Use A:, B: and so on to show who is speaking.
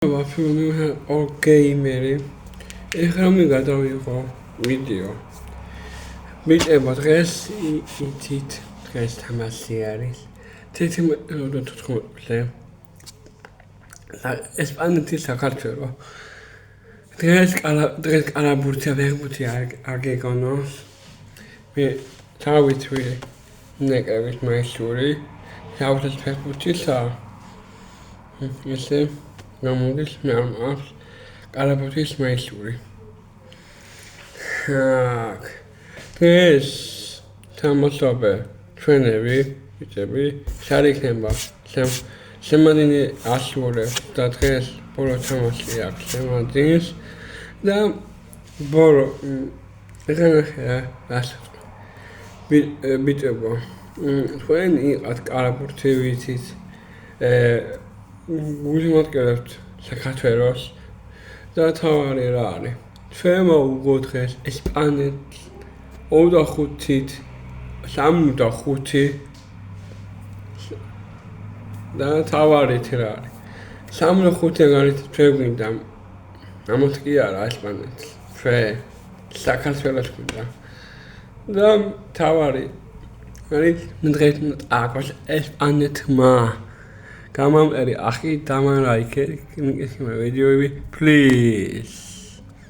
A: Filming or gaming, ეხლა მიგადავიღო ვიდეო. მიწება დღეს იცით, დღეს თამაში არის. 11:14-ზე. ესპანეთის საქართველო. დღეს კალაბურთია ვერბუთი არ გეგონო. მე თავითვი ნეკების მაისური, თავის ფეხბურთისა. ესე გამოდის მე ამ კალაბურთის მაისური. დღეს თამაშობე ჩვენები, ვიწები, შარიქნება შემადინი ასურებს და დღეს ბოლო თამაში აქვს შემადინს და ბოლო ვიწებო თქვენ იყავთ კალაბურთი ვიცით გულიმატკივრებთ საქართველოს და თავარი რა არის ჩვენ მოვუგოთ დღეს ესპანეთს 25-ით 3-5 და თავარით რა არის 3-5-ით ჩვენ გვინდა ამათ კი არა ესპანეთს ჩვენ საქართველოს გვინდა და თავარი არის დღეს აკოს ესპანეთმა გამამერი ახი დამარაიქე ვიდეოები please